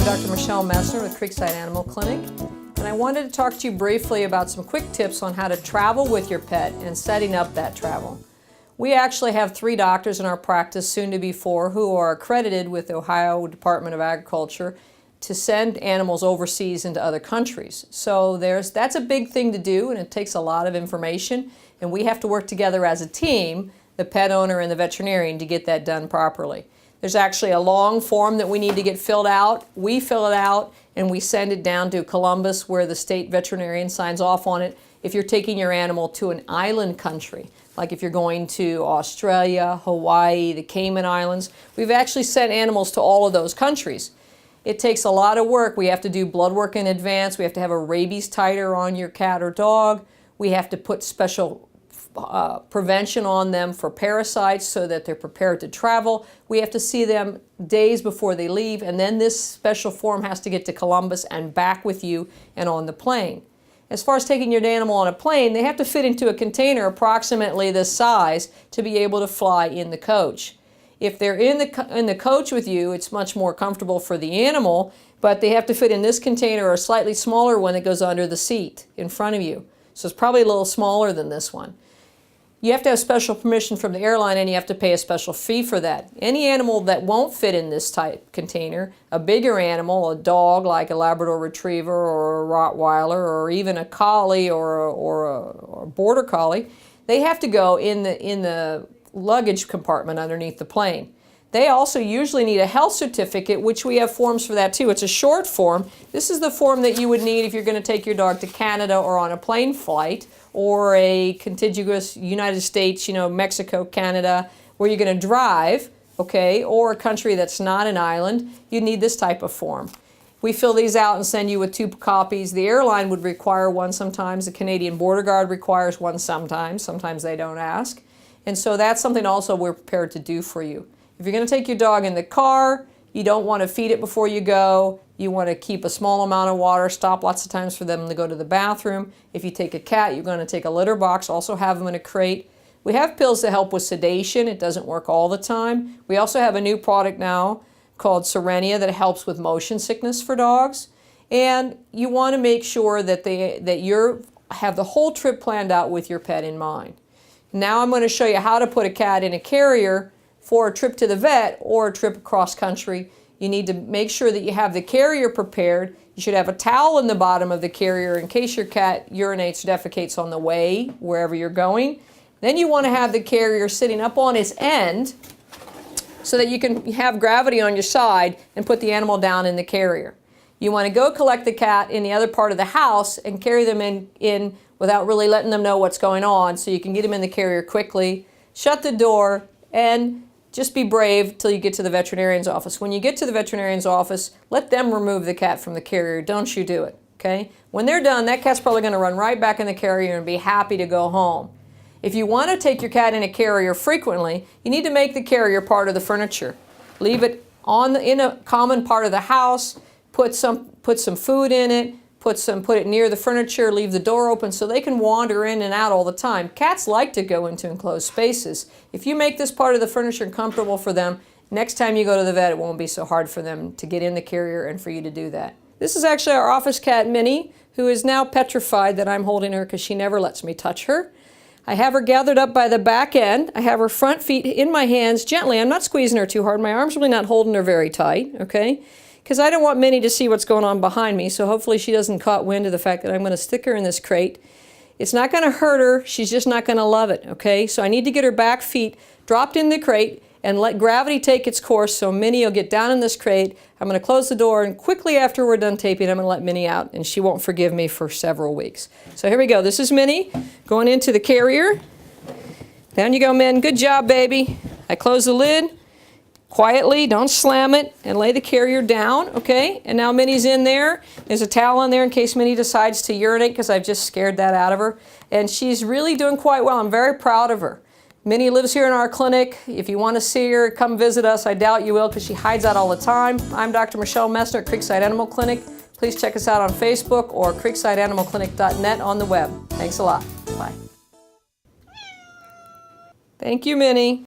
I'm Dr. Michelle Messner with Creekside Animal Clinic, and I wanted to talk to you briefly about some quick tips on how to travel with your pet and setting up that travel. We actually have 3 doctors in our practice, soon to be 4, who are accredited with the Ohio Department of Agriculture to send animals overseas into other countries. So that's a big thing to do, and it takes a lot of information, and we have to work together as a team, the pet owner and the veterinarian, to get that done properly. There's actually a long form that we need to get filled out. We fill it out and we send it down to Columbus, where the state veterinarian signs off on it if you're taking your animal to an island country. Like if you're going to Australia, Hawaii, the Cayman Islands. We've actually sent animals to all of those countries. It takes a lot of work. We have to do blood work in advance. We have to have a rabies titer on your cat or dog. We have to put special prevention on them for parasites so that they're prepared to travel. We have to see them days before they leave, and then this special form has to get to Columbus and back with you and on the plane. As far as taking your animal on a plane, they have to fit into a container approximately this size to be able to fly in the coach. If they're in the coach with you, it's much more comfortable for the animal, but they have to fit in this container or a slightly smaller one that goes under the seat in front of you. So it's probably a little smaller than this one. You have to have special permission from the airline, and you have to pay a special fee for that. Any animal that won't fit in this type container, a bigger animal, a dog like a Labrador Retriever or a Rottweiler or even a Collie or a Border Collie, they have to go in the luggage compartment underneath the plane. They also usually need a health certificate, which we have forms for that too. It's a short form. This is the form that you would need if you're going to take your dog to Canada or on a plane flight, or a contiguous United States, Mexico, Canada, where you're going to drive, okay, or a country that's not an island. You need this type of form. We fill these out and send you with 2 copies. The airline would require one sometimes. The Canadian Border Guard requires one sometimes. Sometimes they don't ask. And so that's something also we're prepared to do for you. If you're going to take your dog in the car, you don't want to feed it before you go. You want to keep a small amount of water, stop lots of times for them to go to the bathroom. If you take a cat, you're going to take a litter box, also have them in a crate. We have pills to help with sedation. It doesn't work all the time. We also have a new product now called Serenia that helps with motion sickness for dogs. And you want to make sure that you have the whole trip planned out with your pet in mind. Now I'm going to show you how to put a cat in a carrier for a trip to the vet or a trip across country. You need to make sure that you have the carrier prepared. You should have a towel in the bottom of the carrier in case your cat urinates or defecates on the way, wherever you're going. Then you want to have the carrier sitting up on its end so that you can have gravity on your side and put the animal down in the carrier. You want to go collect the cat in the other part of the house and carry them in without really letting them know what's going on, so you can get them in the carrier quickly. Shut the door and just be brave till you get to the veterinarian's office. When you get to the veterinarian's office, let them remove the cat from the carrier. Don't you do it, okay? When they're done, that cat's probably going to run right back in the carrier and be happy to go home. If you want to take your cat in a carrier frequently, you need to make the carrier part of the furniture. Leave it in a common part of the house, put some food in it, put it near the furniture, leave the door open so they can wander in and out all the time. Cats like to go into enclosed spaces. If you make this part of the furniture comfortable for them, next time you go to the vet, it won't be so hard for them to get in the carrier and for you to do that. This is actually our office cat, Minnie, who is now petrified that I'm holding her because she never lets me touch her. I have her gathered up by the back end. I have her front feet in my hands gently. I'm not squeezing her too hard. My arm's really not holding her very tight, okay? Because I don't want Minnie to see what's going on behind me, so hopefully she doesn't caught wind of the fact that I'm going to stick her in this crate. It's not going to hurt her, she's just not going to love it, okay? So I need to get her back feet dropped in the crate and let gravity take its course so Minnie will get down in this crate. I'm going to close the door, and quickly after we're done taping, I'm going to let Minnie out, and she won't forgive me for several weeks. So here we go. This is Minnie going into the carrier. Down you go, Min. Good job, baby. I close the lid. Quietly, don't slam it, and lay the carrier down, okay? And now Minnie's in there. There's a towel in there in case Minnie decides to urinate, because I've just scared that out of her. And she's really doing quite well. I'm very proud of her. Minnie lives here in our clinic. If you want to see her, come visit us. I doubt you will, because she hides out all the time. I'm Dr. Michelle Messner at Creekside Animal Clinic. Please check us out on Facebook or creeksideanimalclinic.net on the web. Thanks a lot. Bye. Thank you, Minnie.